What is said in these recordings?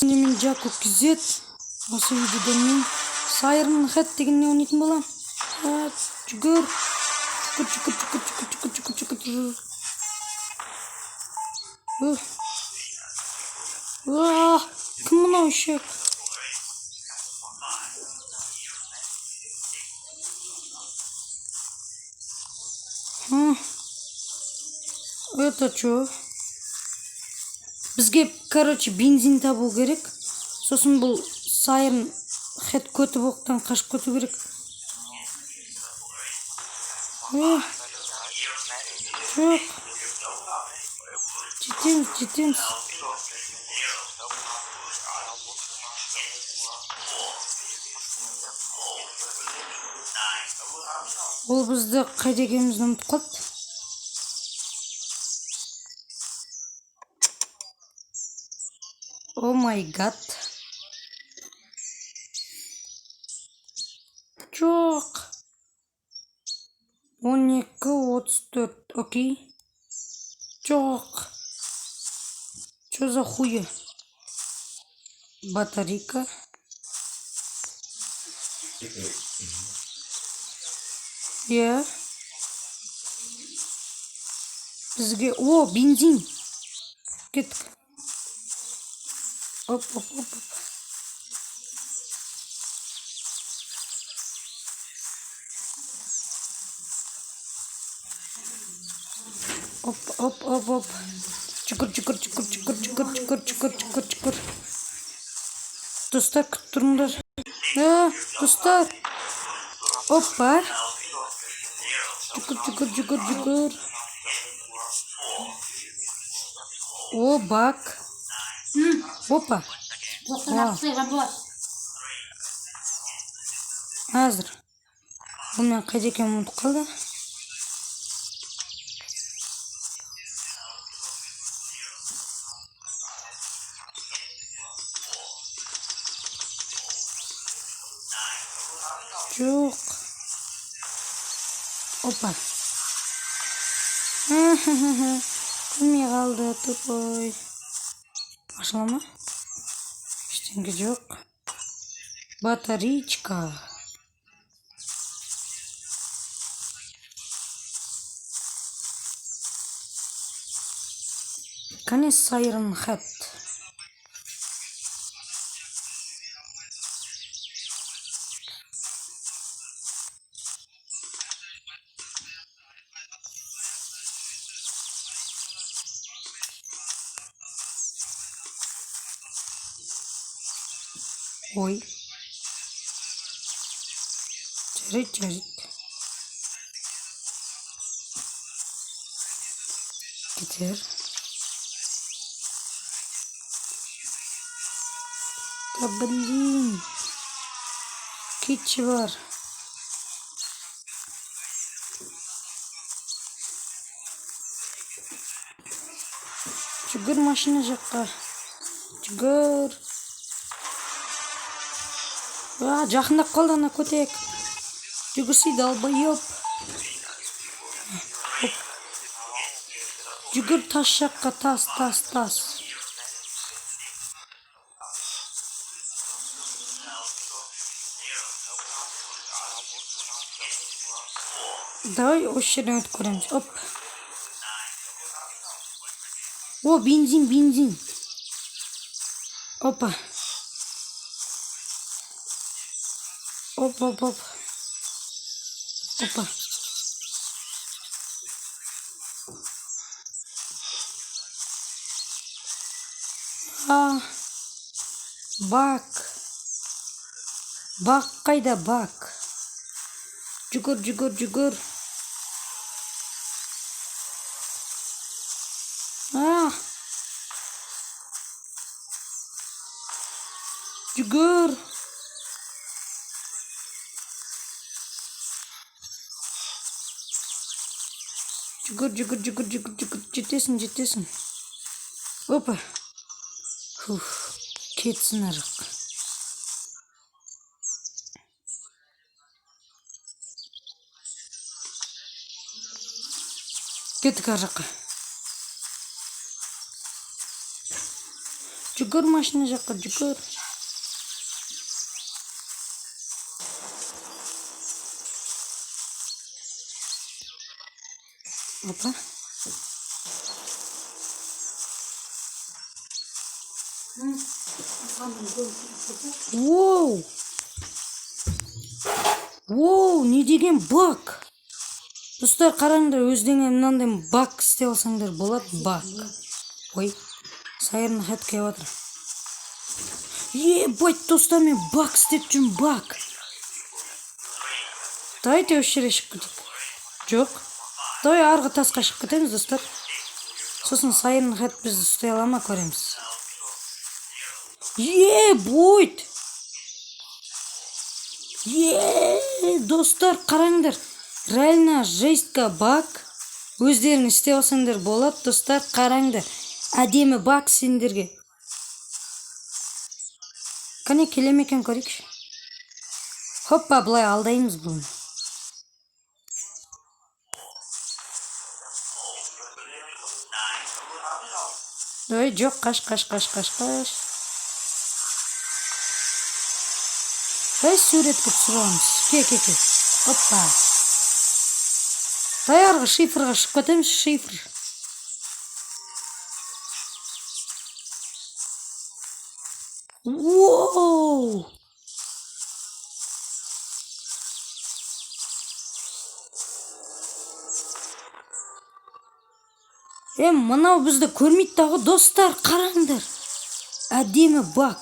Мен Жако күзет. Осы видеода мен Сайрон Хэт дегенне ойнайтын болам. Жүгір. Кім мынау үшек? Это чё? Бізге, короче, бензин табу керек. Сосын бұл Сайрон Хэт көтіп оқтан қашып көту керек. Жоқ. Жетеміз. Ол бізді қайда екенімізді ұмытып қалды. О май гад. Жоқ. 12:34. Окей. Жоқ. Чё за хуя? Батарейка. Я. Бізге... О, бензин. Кеттік. Оп. Жүгір. Достар, күтіп тұрыңдар. Достар. Опа. Жүгір. О, бак. Опа. Азыр. Бұл мен қайда екенім ұмытып қалды. Жоқ. Опа. Күлмей қалды, тупой. Ашыла ма? Ештеңе жоқ. Батарейка. Қане Сайрон Хэт. Ой. Жарайды. Кетер. Да блин. Кетші бар. Жүгір машина жаққа. Жүгір. Жақындап қалды ана көтек. Жүгірсей далбайып. Жүгір тас жаққа, тас. Давай осы жерден өтіп көреміз. Оп. О, бензин. Опа. Оп. Опа. Бак қайда, бак? Жүгір. Жүгір. Жетесің. Опа. Кетсін арық. Кеттік арыққа. жүгір машина жаққа, жүгір. Опа. Воу. Воу, не деген баг. Достар, қараңдар, өздеріңе мынандай баг істеп алсаңдар болады, баг. Ой, сайырын хат келіп отыр. Ебать, достар, мен баг істеп жүрмін, баг. Давайте осы жерге шығып кетейік. Жоқ. Давай арғы тасқа шығып кетеміз, достар. Сосын сайырын хат бізді ұстай ала ма, көреміз. Ебать. Достар, қараңдар. Реально жестко баг. Өздерің істеп алсаңдар болады, достар, қараңдар. Әдемі баг сендерге. Қане келем екен көрейікші. Хоппа, былай алдаймыз бұны. Ой, жоқ, қаш. Дай суретке түсіреміз. Ке. Оппа. Дай арғы шифрға шығып кетеміз, шифр. Воу. Мынау бізді көрмейді дағы, достар, қараңдар. Әдемі баг.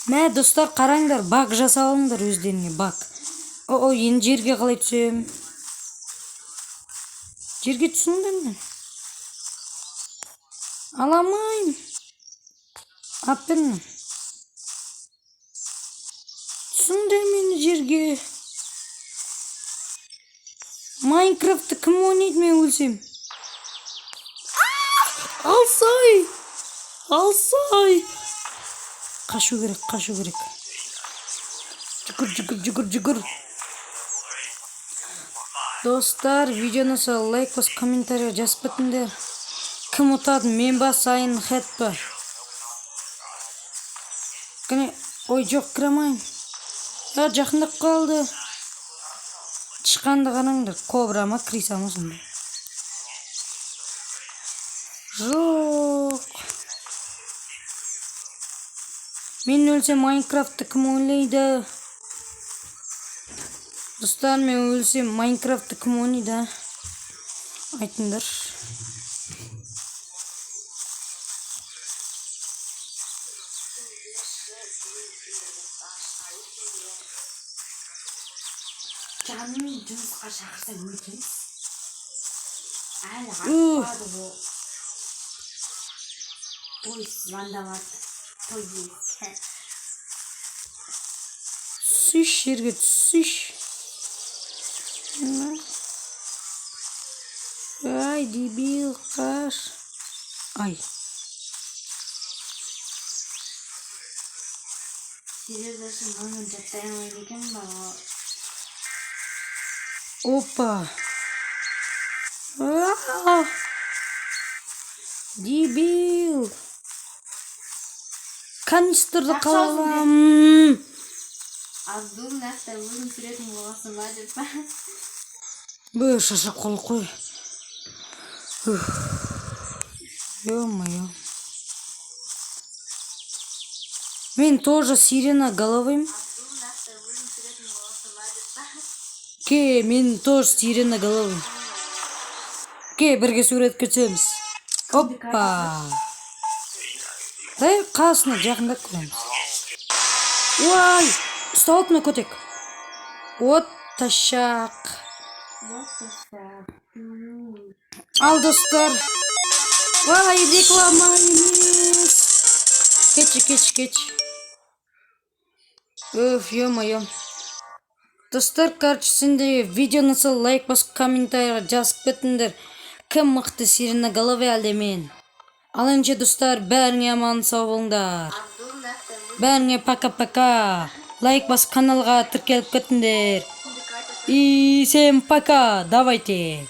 Мә, достар, қараңдар, баг жасалыңдар өздеріңе, баг. Енді жерге қалай түсем? Жерге түсіңдер мен. Аламайым. Аптырын. Түсіңдер мені жерге. Майнкрафтты кім ойнайды, мен өлсем? Алсай. Қашу керек. Жүгір. Достар, видеоны лайк бас, комментария жазып кетіңдер. Кім ұтады, мен ба, сайын хат па? Кәне, ой, жоқ, кірамайын. Жақындап қалды. Шыққанды қараңдар, кобра ма, криса ма сонда? Жоқ. Мен өлсем Майнкрафтты кім ойлайды? Достар, мен өлсем Майнкрафтты кім ойнайды? Айтыңдар. Canım жұмысқа шақырса өтеміз. Әлі қақпады бұл. Ой, звандамады. Той дейсі. Сүш жерге түсіш. Ай, дебил, қаш. Ай. Сережасын бұның жаттай алмайды екен ба? Опа. Дебил. Канистрді қалам. Абдул нақты өзің сүретін болғасын ба деп па? Бөй, шашап қол қой. Ё-моё. Мен тоже сирена головым. Ке, мен тоже сирена головым. Ке, бірге суретке түсеміз. Опа. Дай қасына жақындап көреміз. Уай, ұсталып мына көтек. Вот ташақ. Ал, достар. Вай, реклама емес. Кеч. Өф, ё-моё. Достар, короче, сендерге видеоны лайк басып, комментария жазып кетіңдер. Кім мықты, сирена головы әлде мен? Ал енді достар, бәріңе аман сау болыңдар. Бәріңе пока-пока. Лайк басып каналға тіркеліп кетіңдер. И всем пока. Давайте.